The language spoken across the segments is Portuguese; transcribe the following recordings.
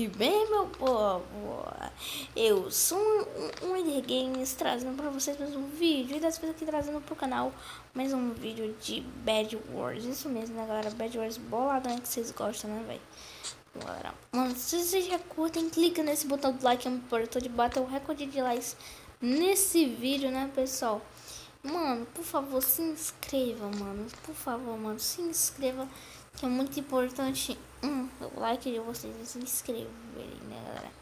E bem, meu povo, eu sou um Ender Games trazendo pra vocês mais um vídeo. E dessa vez aqui trazendo pro canal mais um vídeo de Bed Wars. Isso mesmo, né, galera? Bed Wars boladão que vocês gostam, né, velho? Galera, mano, se vocês já curtem, clica nesse botão do like. É muito importante bater o recorde de likes nesse vídeo, né, pessoal? Mano, por favor, se inscreva, mano. Por favor, mano, se inscreva. Que é muito importante o like de vocês e se inscreverem, né, galera?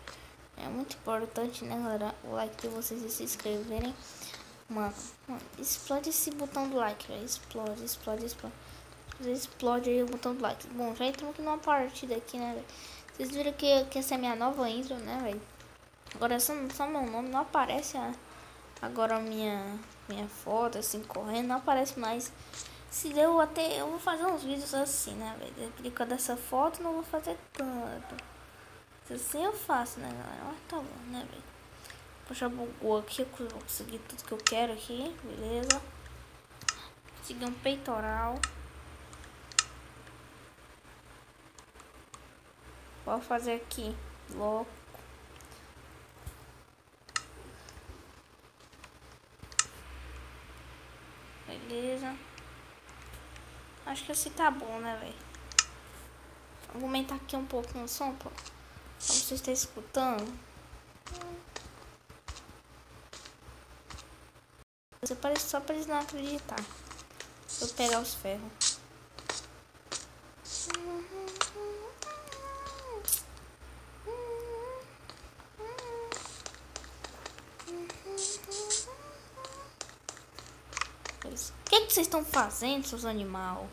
É muito importante, né, galera? O like de vocês e se inscreverem. Mano, explode esse botão do like, velho. Explode. Explode aí o botão do like. Bom, já entramos aqui numa partida aqui, né, velho? Vocês viram que essa é a minha nova intro, né, velho? Agora só meu nome, não aparece agora minha foto, assim, correndo, não aparece mais. Se deu até, eu vou fazer uns vídeos assim, né, velho? Por dessa foto não vou fazer tanto. Se assim eu faço, né, galera? Mas tá bom, né, velho? Puxa, bugou aqui, eu vou conseguir tudo que eu quero aqui, beleza? Consegui um peitoral. Vou fazer aqui, logo. Beleza. Acho que assim tá bom, né, velho? Vou aumentar aqui um pouco no som, pô. Pra vocês estarem escutando. Você parece só pra eles não acreditar. Vou pegar os ferros. O que vocês estão fazendo, seus animais?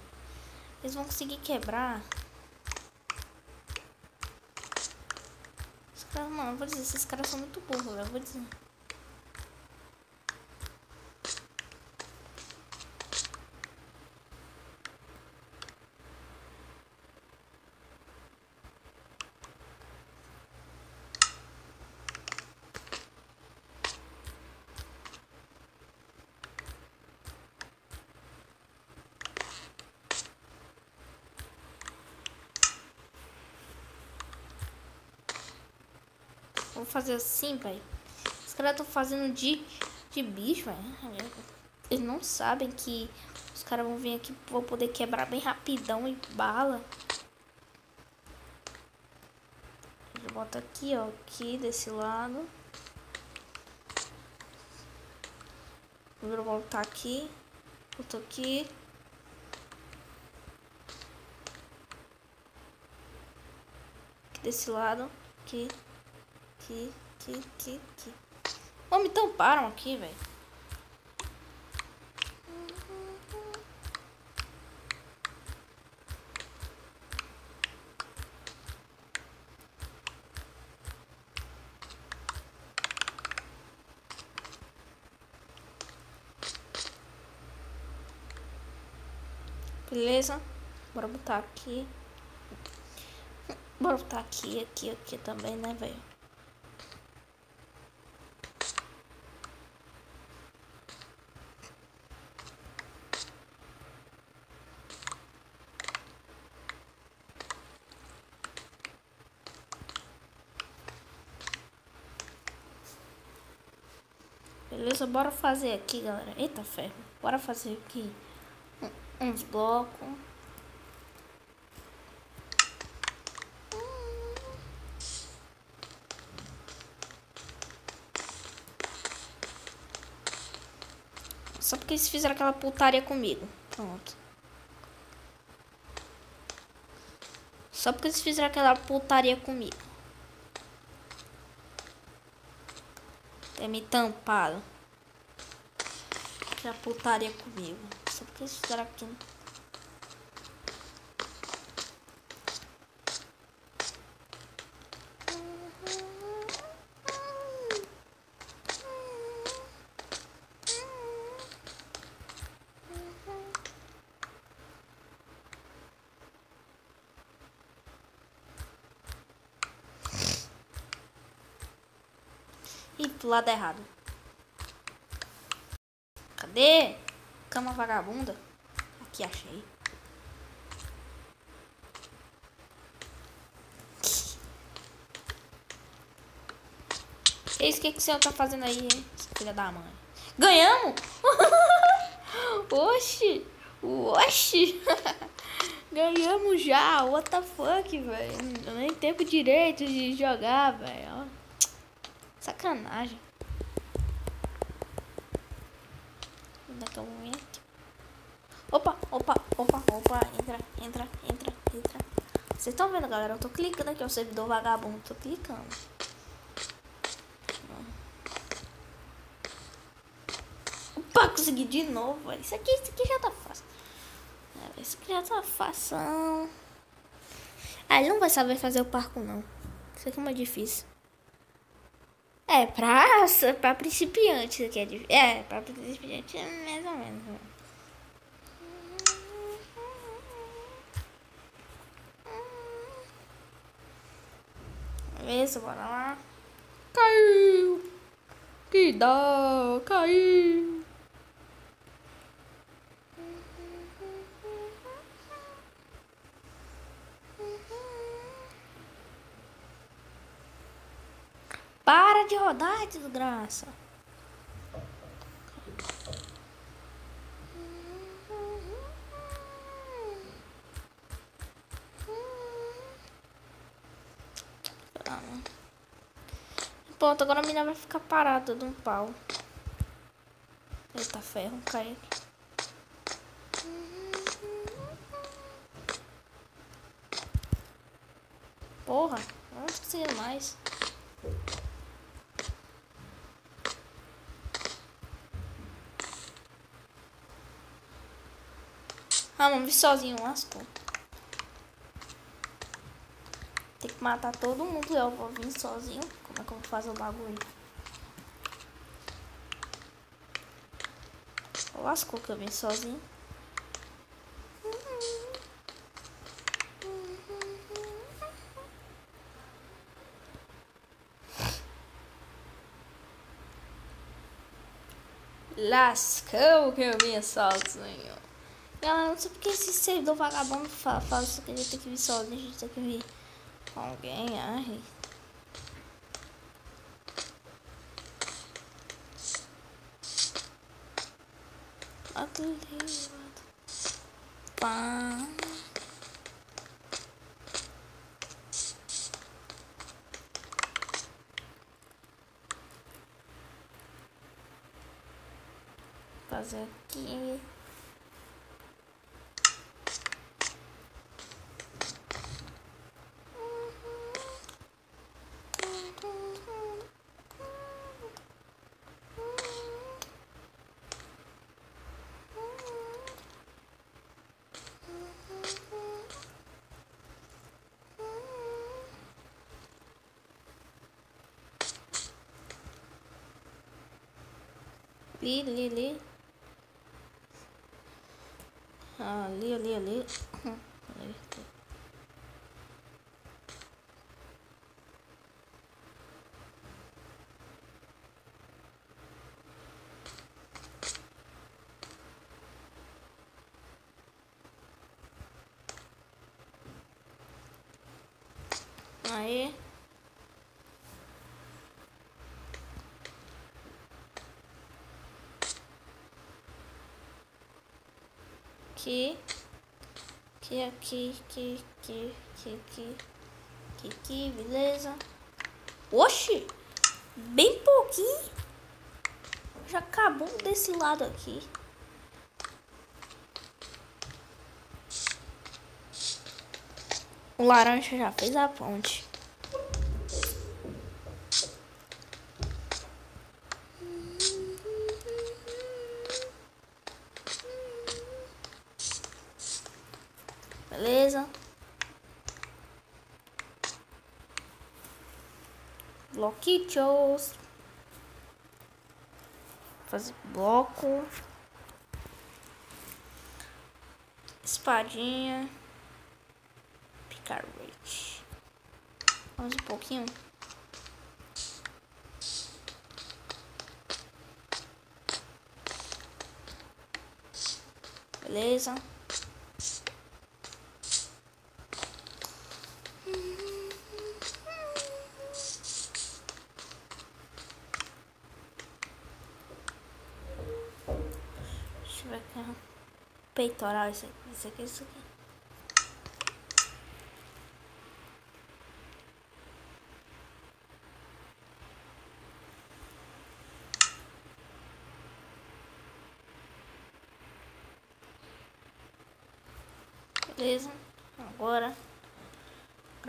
Eles vão conseguir quebrar. Mano, eu vou dizer, esses caras são muito burros, velho. Eu vou dizer. Vou fazer assim, velho. Os caras estão fazendo de bicho, velho. Eles não sabem que os caras vão vir aqui, vou poder quebrar bem rapidão e bala. Eu boto aqui, ó, aqui desse lado. Vou voltar aqui. Boto aqui. Aqui desse lado. Aqui. Aqui. Oh, me tamparam aqui, velho. Beleza? Bora botar aqui. Bora botar aqui também, né, velho? Beleza, bora fazer aqui, galera. Eita ferro. Bora fazer aqui uns blocos. Só porque eles fizeram aquela putaria comigo. Pronto. Só porque eles fizeram aquela putaria comigo. Tem me tampado. Já putaria comigo. Só porque eles fizeram aquilo. Ih, pro lado errado. Cadê? Cama vagabunda. Aqui, achei. isso que o senhor tá fazendo aí, hein? Filha da mãe. Ganhamos? Oxi. Oxi. Ganhamos já. What the fuck, velho. Nem tempo direito de jogar, velho. Sacanagem. Daqui a um momento. Opa. Entra. Vocês estão vendo, galera? Eu tô clicando aqui, o servidor vagabundo. Tô clicando. Opa, consegui de novo. Isso aqui já tá fácil. Isso aqui já tá fácil. Ah, ele não vai saber fazer o parkour, não. Isso aqui é muito difícil. É, pra principiante isso aqui é difícil. É, pra principiante é mais ou menos. Beleza, bora lá. Caiu! Que dó! Caiu! Para de rodar, desgraça! Pronto, agora a mina vai ficar parada de um pau. Eita, ferro, caiu. Porra, não consigo mais. Ah, vamos vir sozinho, lascou. Tem que matar todo mundo, eu vou vir sozinho. Como é que eu vou fazer o bagulho? Lascou que eu vim sozinho. Lascou que eu vim sozinho. Galera, não sei porque esse servidor vagabundo fala isso que a gente tem que vir sozinho, a gente tem que vir com alguém. Ai. Pá. Fazer aqui. Ali. Ali. Aí. Aqui, beleza. Oxi! Bem pouquinho. Já acabou desse lado aqui. O laranja já fez a ponte. Beleza. Bloquitos. Fazer bloco. Espadinha. Picarete. Vamos um pouquinho. Beleza. Deixa eu ver aqui. Peitoral, isso aqui, isso aqui. Beleza. Agora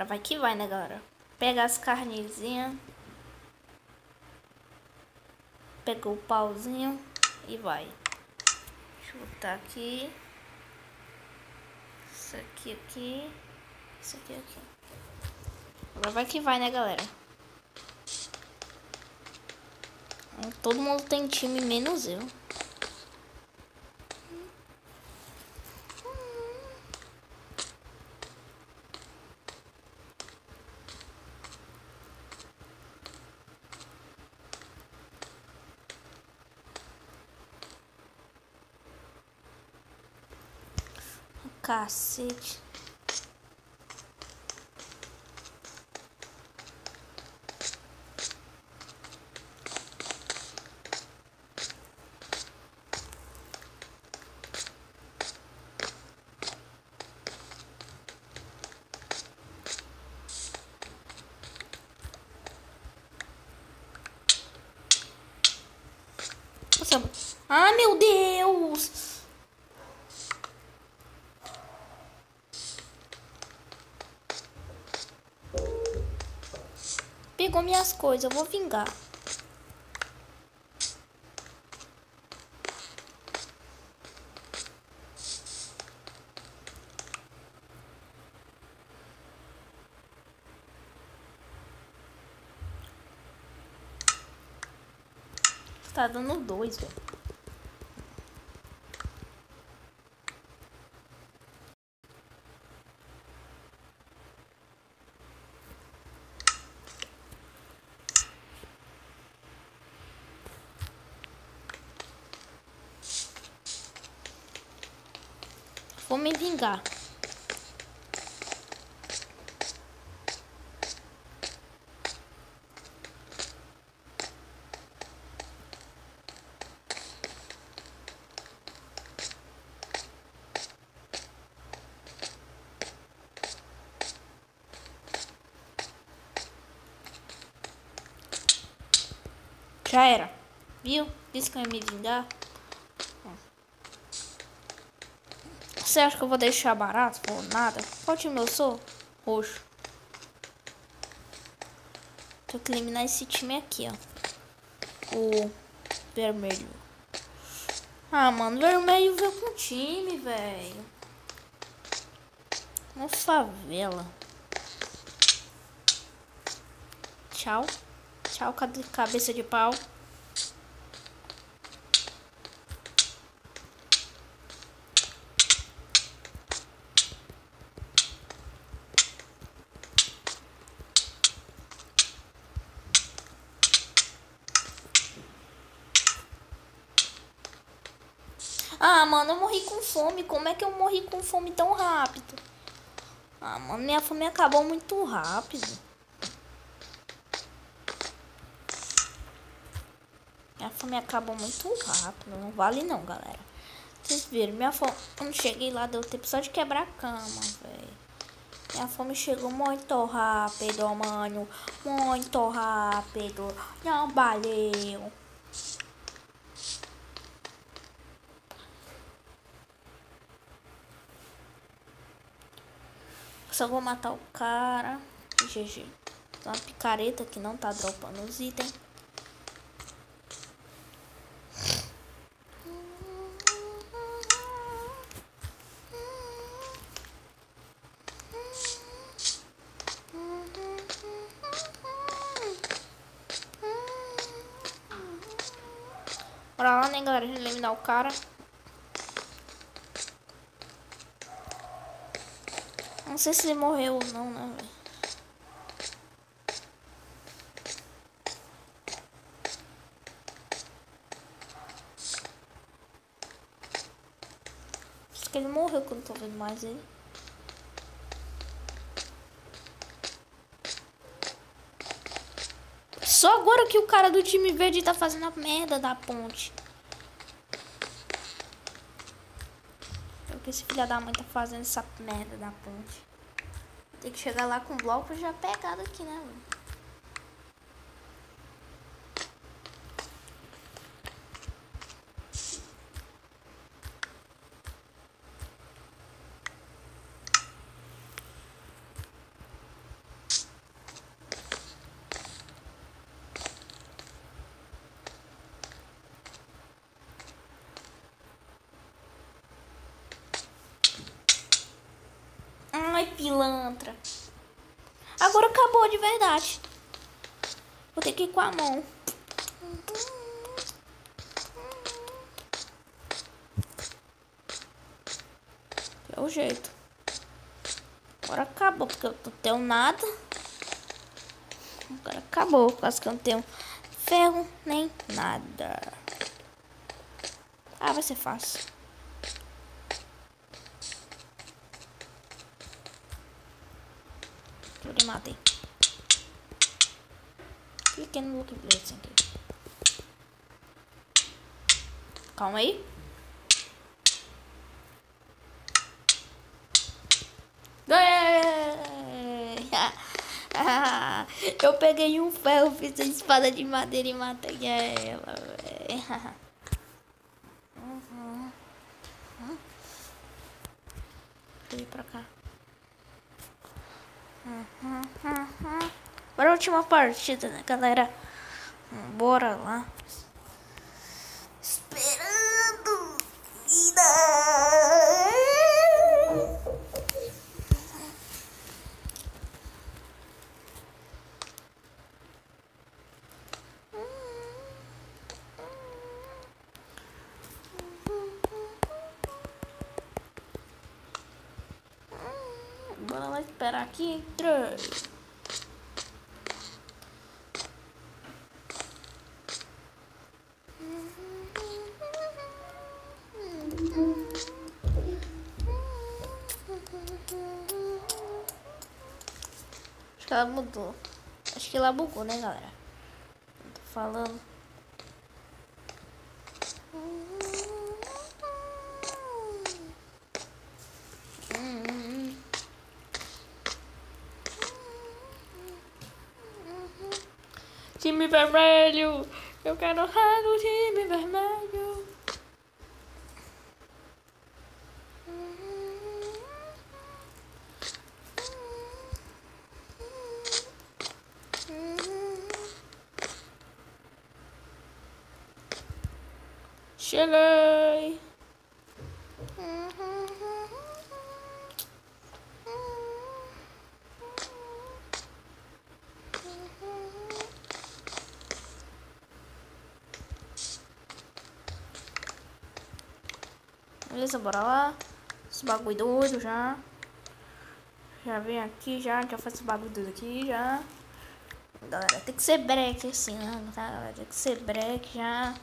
vai que vai, né, galera? Pega as carnezinhas. Pegou o pauzinho e vai. Deixa eu botar aqui. Isso aqui. Isso aqui. Agora vai que vai, né, galera? Todo mundo tem time, menos eu. Cacete. Ah, meu Deus! Pegou minhas coisas, eu vou vingar. Tá dando 2, velho. Vou me vingar. Já era. Viu? Disse que eu ia me vingar. Você acha que eu vou deixar barato? Ou nada? Qual time eu sou? Roxo. Tenho que eliminar esse time aqui, ó. O vermelho. Ah, mano, o vermelho veio com o time, velho. Uma favela. Tchau. Tchau, cabeça de pau. Ah, mano, eu morri com fome. Como é que eu morri com fome tão rápido? Ah, mano, minha fome acabou muito rápido. Minha fome acabou muito rápido. Não vale não, galera. Vocês viram, minha fome... Quando cheguei lá, deu tempo só de quebrar a cama, velho. Minha fome chegou muito rápido, mano. Muito rápido. Não valeu. Só vou matar o cara. GG. Uma picareta que não tá dropando os itens. Bora lá, né, galera? Eliminar o cara. Não sei se ele morreu ou não, né, velho? Acho que ele morreu quando tô vendo mais ele. Só agora que o cara do time verde tá fazendo a merda da ponte. O que esse filho da mãe tá fazendo essa merda da ponte? Tem que chegar lá com o bloco já pegado aqui, né, mano? Ai, pilantra. Agora acabou de verdade. Vou ter que ir com a mão. É o jeito. Agora acabou, porque eu não tenho nada. Agora acabou, quase que eu não tenho ferro nem nada. Ah, vai ser fácil. Eu lhe matei. Cliquei no Luke Blade sem querer. Calma aí. Ganhei! Eu peguei um ferro, fiz a espada de madeira e matei ela. Vou ir pra cá. Bora a última partida, né, galera? Bora lá. Esperando. Vida. Bora lá esperar aqui. 3. Acho que ela mudou. Acho que ela bugou, né, galera? Tô falando. Time vermelho! Eu quero no time vermelho! Cheguei! Beleza, bora lá. Esse bagulho doido já. Já vem aqui, já faz esse bagulho doido aqui, já. Galera, tem que ser break assim, né? Tá, galera? Tem que ser break já.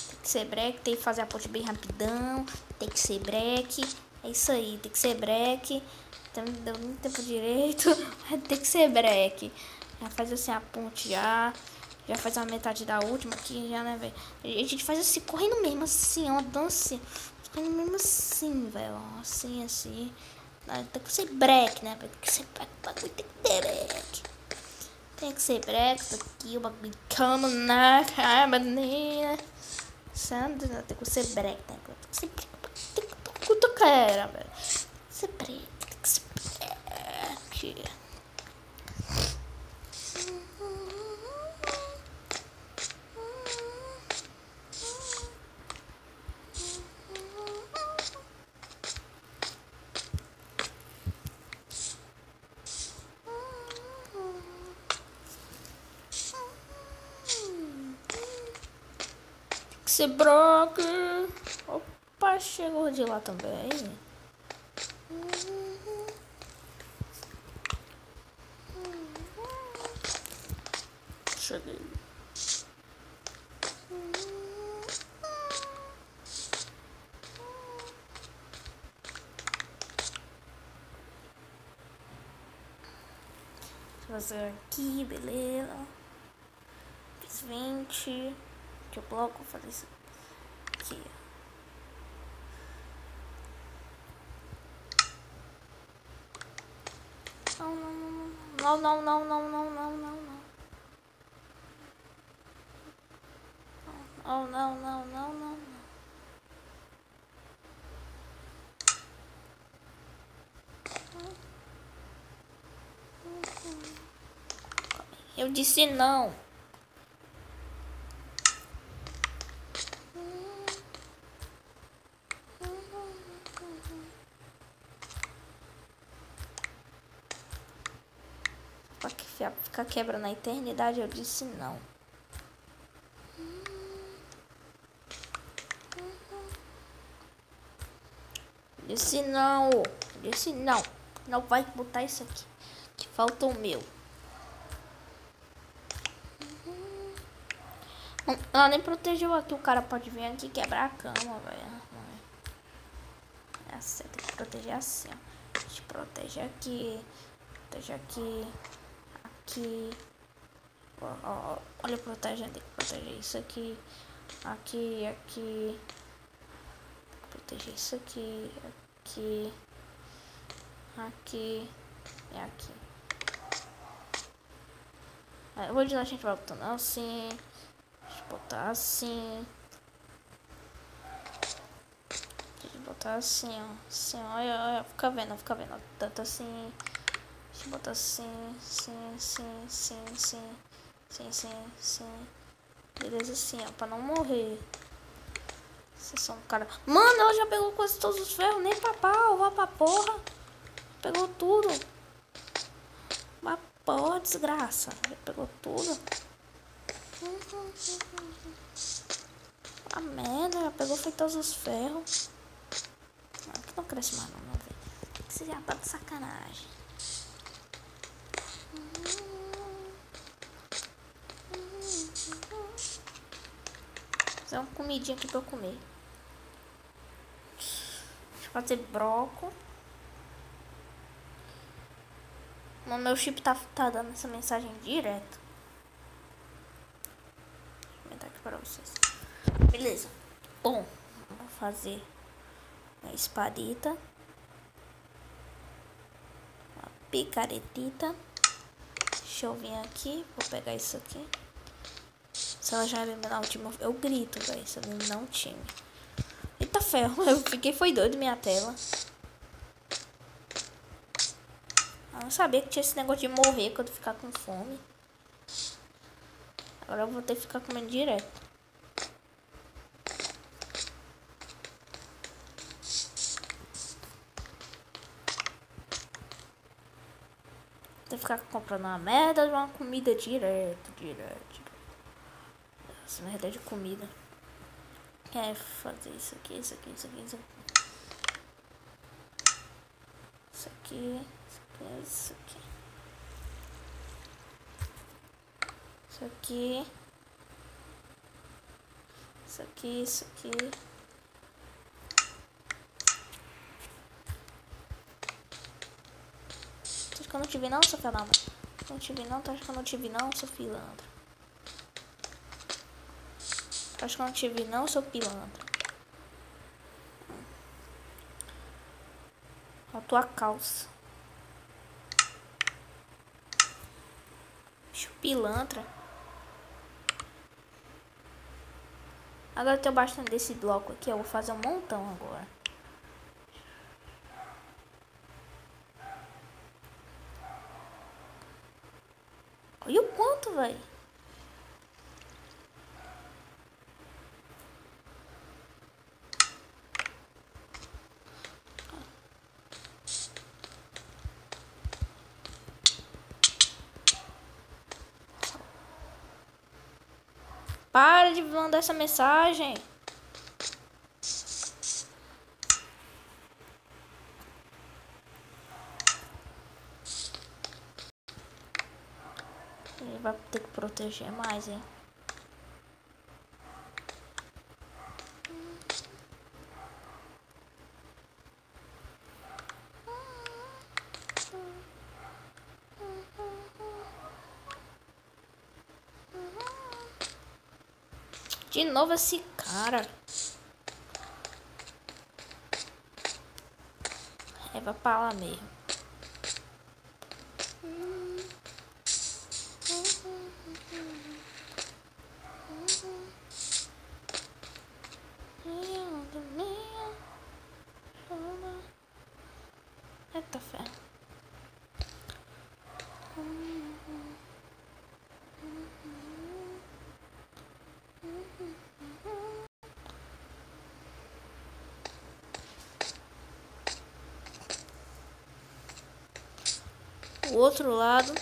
Tem que ser break, tem que fazer a ponte bem rapidão. Tem que ser break. É isso aí, tem que ser break. Então não deu nem tempo direito. Mas tem que ser break. Já faz assim a ponte já. Já faz a metade da última aqui já, né, velho? A gente faz assim, correndo mesmo assim, ó, dança. Correndo mesmo assim, velho. Assim, assim. Tem que ser break, né? Tem que ser break, bagulho tem que ter break. Tem que ser break, isso aqui, o bagulho calma na cabaninha. Tem que ser break, né? Tem que ser break. Tem que tocar, velho. Tem que ser break, tem que ser break. Esse broco. Opa, chegou de lá também. Cheguei. Deixa eu fazer aqui, beleza. Fiz 20. Que o bloco, vou fazer isso aqui. não, não, não, não, não, não, não, não. Oh, não, não, não, não. Eu disse não. Pra ficar quebrando a eternidade, eu disse não. Disse não. Disse não. Não vai botar isso aqui. Que falta o meu. Ela nem protegeu aqui. O cara pode vir aqui e quebrar a cama, velho. É assim, tem que proteger assim, ó. A gente protege aqui. Protege aqui. Aqui. Ó, olha, protegendo. Tem que proteger isso aqui. Aqui, aqui. Proteger isso aqui. Aqui. Aqui. E aqui. Aí, hoje a gente vai botando assim. Deixa eu botar assim. Deixa eu botar assim, ó. Assim, ó. Olha, fica vendo, fica vendo. Tanto assim. Deixa eu botar assim. Sim, sim, sim, sim. Sim, sim, sim. Beleza, assim, ó. Pra não morrer. Vocês são um cara. Mano, ela já pegou quase todos os ferros. Nem pra pau, vá pra porra. Pegou tudo. Uma porra, desgraça. Já pegou tudo. A merda, já pegou foi todos os ferros. Aqui não cresce mais não, meu velho. Você já tá de sacanagem. Fazer uma comidinha aqui pra eu comer. Deixa eu fazer broco. O meu chip tá dando essa mensagem direto. Vou comentar aqui pra vocês. Beleza. Bom, vou fazer uma espadita. Uma picaretita. Deixa eu vir aqui. Vou pegar isso aqui. Se ela já eliminar o time, eu grito, velho. Se ela eliminar um time. Eita ferro, eu fiquei foi doido minha tela. Eu não sabia que tinha esse negócio de morrer quando ficar com fome. Agora eu vou ter que ficar comendo direto. Vou ter que ficar comprando uma merda de uma comida direto. Essa merda de comida. É fazer isso aqui, isso aqui, isso aqui, isso aqui. Isso aqui, isso aqui. Isso aqui. Isso aqui, isso aqui. Acho que eu não te vi não, seu canal. Não te vi não, acho que eu não te vi não, seu pilantra. Acho que eu não te vi não, seu pilantra. A tua calça. Bicho pilantra. Agora eu tenho bastante desse bloco aqui. Eu vou fazer um montão agora. Olha o quanto, velho. Para de mandar essa mensagem. Ele vai ter que proteger mais, hein? De novo esse cara. É, vai pra lá mesmo. o outro lado.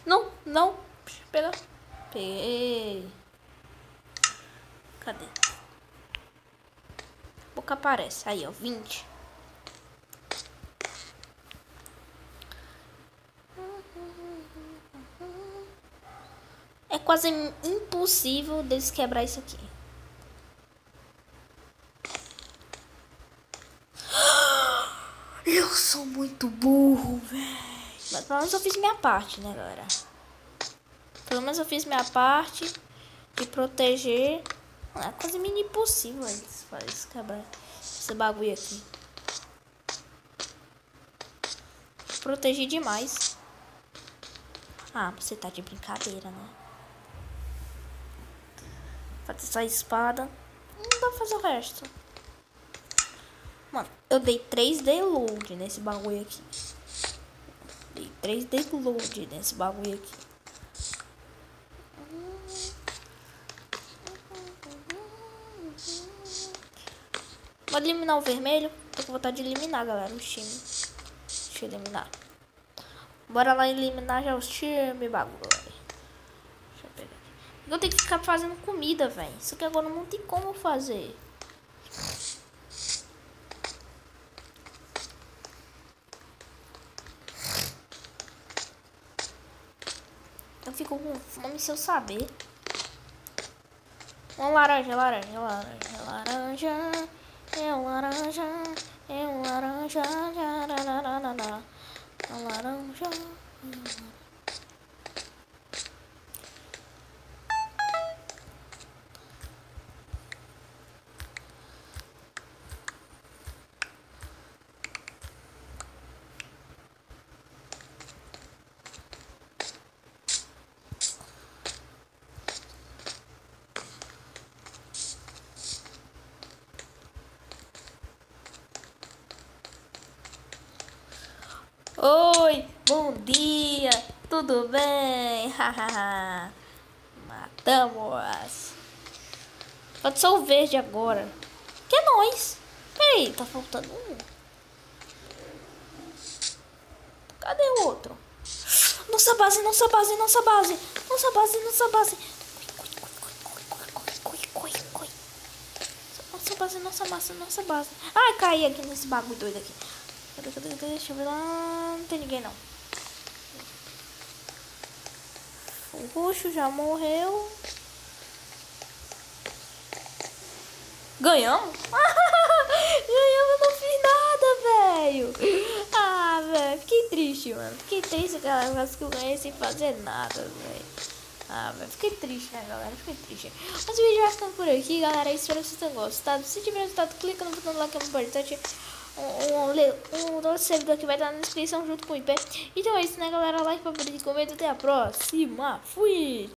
Não, não. Pega. Peguei. Cadê? Boca aparece. Aí, ó. 20. É quase impossível deles quebrar isso aqui. Eu sou muito burro, velho. Mas pelo menos eu fiz minha parte, né, galera? Pelo menos eu fiz minha parte de proteger. É quase mini impossível eles quebrar esse bagulho aqui. Protegi demais. Ah, você tá de brincadeira, né? Fazer essa espada. Não dá pra fazer o resto. Mano, eu dei 3D load nesse bagulho aqui. Dei 3D load nesse bagulho aqui. Vou eliminar o vermelho. Tô com vontade de eliminar, galera, os times. Deixa eu eliminar. Bora lá eliminar já os times, bagulho. Deixa eu pegar aqui. Eu tenho que ficar fazendo comida, velho. Isso aqui agora não tem como fazer. Eu fico com fome se eu saber. Uma laranja, laranja, laranja, laranja. É um laranja, é um laranja, é um laranja. Oi, bom dia, tudo bem? Hahaha. Matamos. Pode ser o verde agora. Que é nóis. Peraí, tá faltando um. Cadê o outro? Nossa base, nossa base, nossa base. Nossa base, nossa base. Nossa base, nossa massa, nossa base. Ai, caí aqui nesse bagulho doido aqui. Cadê? Deixa eu ver lá. Não tem ninguém não. O roxo já morreu. Ganhamos? Ganhamos, não fiz nada, velho. Ah, velho, fiquei triste, mano. Fiquei triste, galera, mas que eu ganhei sem fazer nada, velho. Ah, velho, fiquei triste, né, galera? Fiquei triste. Mas o vídeo vai ficando por aqui, galera. Espero que vocês tenham gostado. Se tiver gostado, clica no botão do like, é muito importante. Um outro servidor que vai estar na descrição junto com o IP. Então é isso, né, galera? Like, favorito, comenta. Até a próxima. Fui!